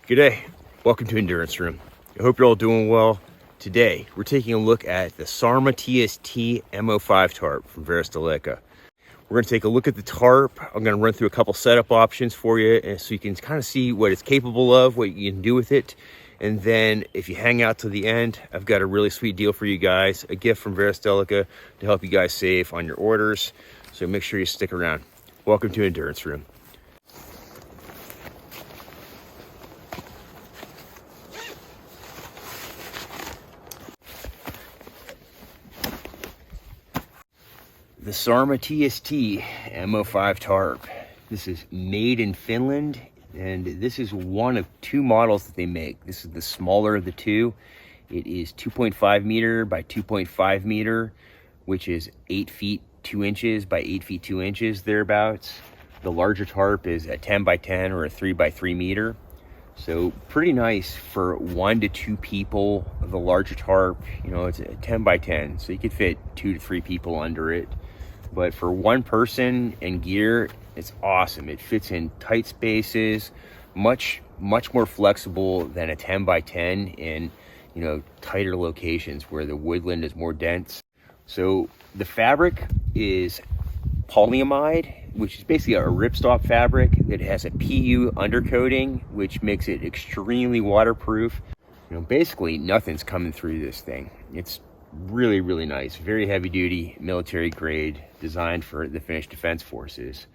Good day. Welcome to Endurance Room. I hope you're all doing well. Today, we're taking a look at the SÄRMÄ TST M05 tarp from Varusteleka. We're going to take a look at the tarp. I'm going to run through a couple setup options for you so you can kind of see what it's capable of, what you can do with it. And then if you hang out to the end, I've got a really sweet deal for you guys, a gift from Varusteleka to help you guys save on your orders. So make sure you stick around. Welcome to Endurance Room. The SÄRMÄ TST M05 tarp. This is made in Finland, and this is one of two models that they make. This is the smaller of the two. It is 2.5 meter by 2.5 meter, which is 8 feet 2 inches by 8 feet 2 inches, thereabouts. The larger tarp is a 10 by 10 or a 3 by 3 meter. So pretty nice for 1 to 2 people. The larger tarp, you know, it's a 10 by 10, so you could fit 2 to 3 people under it. But for one person and gear, it's awesome. It fits in tight spaces, much more flexible than a 10 by 10 in, you know, tighter locations where the woodland is more dense. So the fabric is polyamide, which is basically a ripstop fabric that has a PU undercoating, which makes it extremely waterproof. You know, basically nothing's coming through this thing. It's really nice, very heavy duty, military grade, designed for the Finnish Defense Forces.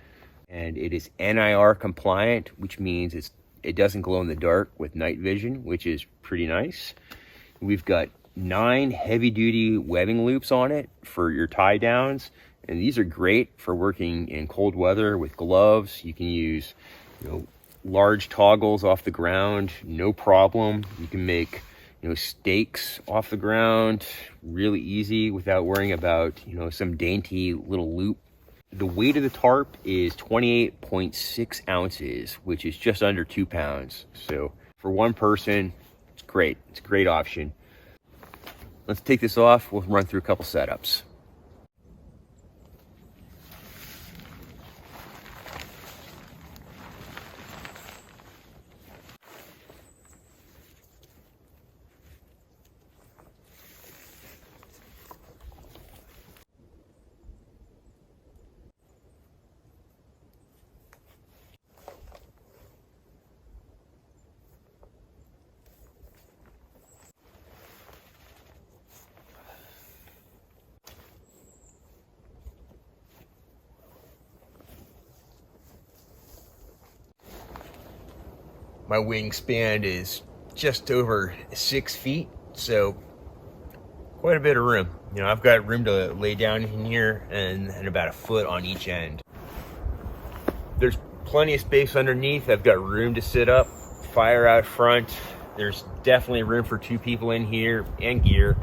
And it is NIR compliant, which means it doesn't glow in the dark with night vision, which is pretty nice. We've got 9 heavy duty webbing loops on it for your tie downs, and these are great for working in cold weather with gloves. You can use, you know, large toggles off the ground, no problem. You can make, you know, stakes off the ground really easy without worrying about, you know, some dainty little loop. The weight of the tarp is 28.6 ounces, which is just under 2 pounds. So for one person, it's great. It's a great option. Let's take this off. We'll run through a couple setups. My wingspan is just over 6 feet, so quite a bit of room. You know, I've got room to lay down in here and about a foot on each end. There's plenty of space underneath. I've got room to sit up, fire out front. There's definitely room for 2 people in here and gear.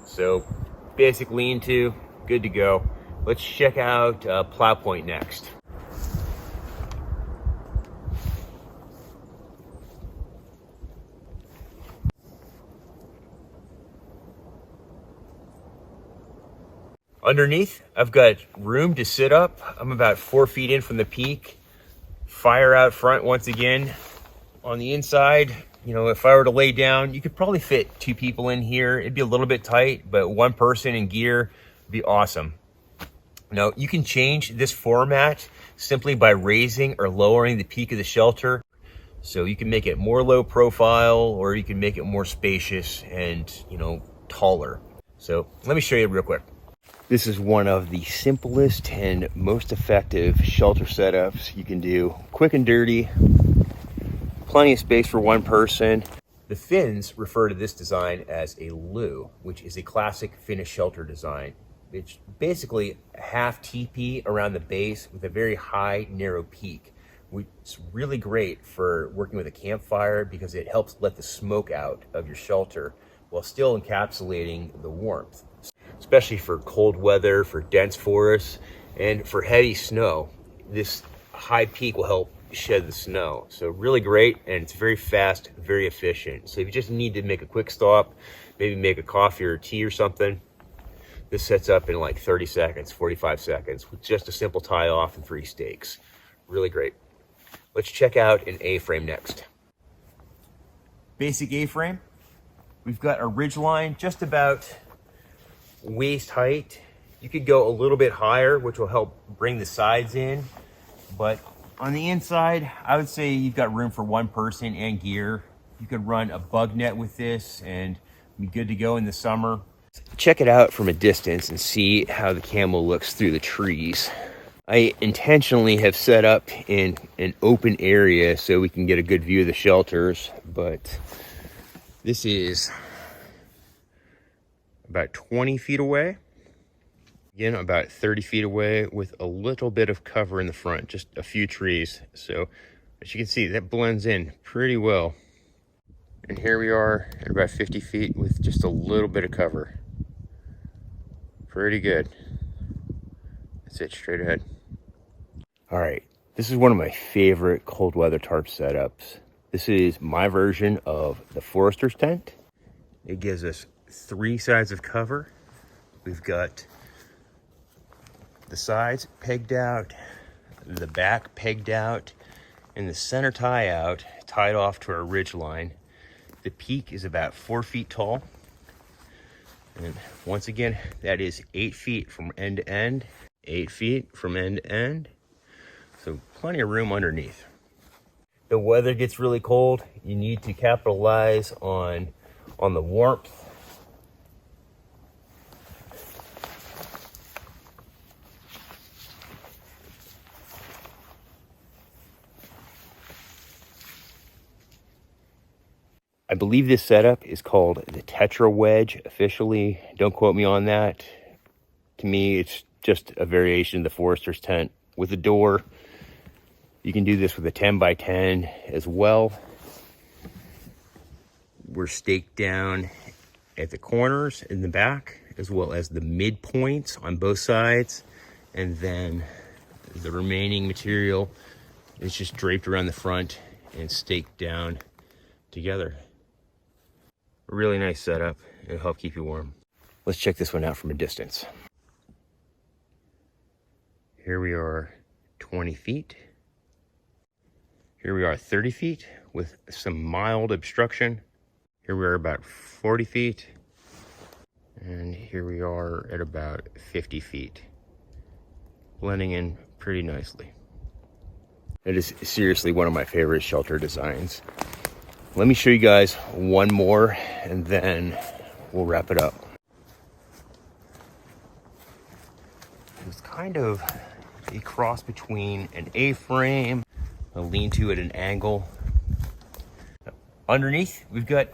So basic lean-to, good to go. Let's check out plow point next. Underneath, I've got room to sit up. I'm about 4 feet in from the peak. Fire out front once again. On the inside, you know, if I were to lay down, you could probably fit 2 people in here. It'd be a little bit tight, but one person in gear would be awesome. Now, you can change this format simply by raising or lowering the peak of the shelter. So you can make it more low profile, or you can make it more spacious and, you know, taller. So let me show you real quick. This is one of the simplest and most effective shelter setups you can do. Quick and dirty, plenty of space for one person. The Finns refer to this design as a loo, which is a classic Finnish shelter design. It's basically a half teepee around the base with a very high, narrow peak. It's really great for working with a campfire because it helps let the smoke out of your shelter while still encapsulating the warmth. Especially for cold weather, for dense forests, and for heavy snow. This high peak will help shed the snow. So really great, and it's very fast, very efficient. So if you just need to make a quick stop, maybe make a coffee or tea or something, this sets up in like 30 seconds, 45 seconds, with just a simple tie off and 3 stakes. Really great. Let's check out an A-frame next. basic A-frame. We've got a ridge line just about waist height. You could go a little bit higher, which will help bring the sides in. But on the inside, I would say you've got room for one person and gear. You could run a bug net with this and be good to go in the summer. Check it out from a distance and see how the camel looks through the trees. I intentionally have set up in an open area so we can get a good view of the shelters, but this is about 20 feet away. Again, about 30 feet away with a little bit of cover in the front, just a few trees. So as you can see, that blends in pretty well. And here we are at about 50 feet with just a little bit of cover. Pretty good. That's it, straight ahead. All right, this is one of my favorite cold weather tarp setups. This is my version of the forester's tent. It gives us 3 sides of cover. We've got the sides pegged out, the back pegged out, and the center tie out tied off to our ridge line. The peak is about 4 feet tall. And once again, that is 8 feet from end to end, 8 feet from end to end. So plenty of room underneath. The weather gets really cold. You need to capitalize on the warmth. I believe this setup is called the Tetra Wedge officially. Don't quote me on that. To me, it's just a variation of the forester's tent with a door. You can do this with a 10 by 10 as well. We're staked down at the corners in the back, as well as the midpoints on both sides. And then the remaining material is just draped around the front and staked down together. A really nice setup. It'll help keep you warm. Let's check this one out from a distance. Here we are 20 feet. Here we are 30 feet with some mild obstruction. Here we are about 40 feet. And here we are at about 50 feet. Blending in pretty nicely. It is seriously one of my favorite shelter designs. Let me show you guys one more and then we'll wrap it up. It's kind of a cross between an A-frame, a lean-to at an angle. Underneath, we've got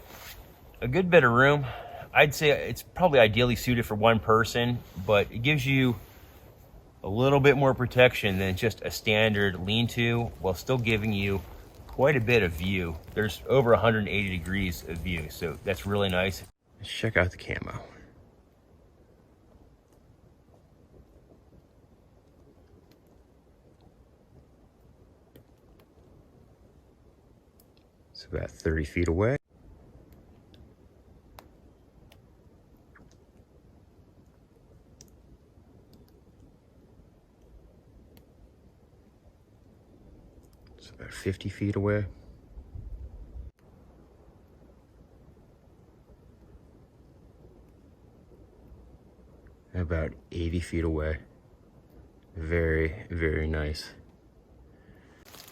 a good bit of room. I'd say it's probably ideally suited for one person, but it gives you a little bit more protection than just a standard lean-to, while still giving you quite a bit of view. There's over 180 degrees of view, so that's really nice. Let's check out the camo. It's about 30 feet away. It's about 50 feet away. About 80 feet away. Very, very nice.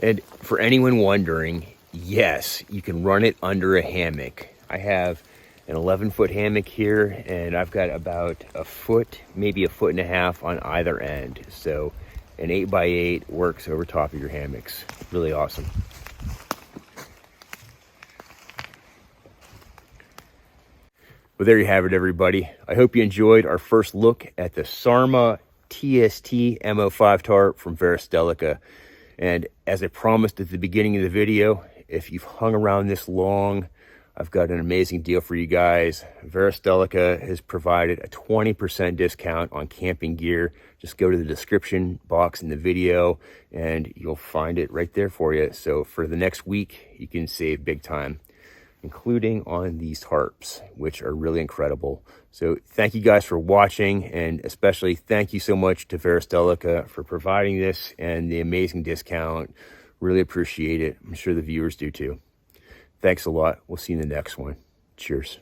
And for anyone wondering, yes, you can run it under a hammock. I have an 11-foot hammock here, and I've got about a foot, maybe a foot and a half on either end. So an 8x8 works over top of your hammocks. Really awesome. Well, there you have it, everybody. I hope you enjoyed our first look at the SÄRMÄ TST M05 tarp from Varusteleka. And as I promised at the beginning of the video, if you've hung around this long, I've got an amazing deal for you guys. Varusteleka has provided a 20% discount on camping gear. Just go to the description box in the video and you'll find it right there for you. So for the next week, you can save big time, including on these tarps, which are really incredible. So thank you guys for watching, and especially thank you so much to Varusteleka for providing this and the amazing discount. Really appreciate it. I'm sure the viewers do too. Thanks a lot. We'll see you in the next one. Cheers.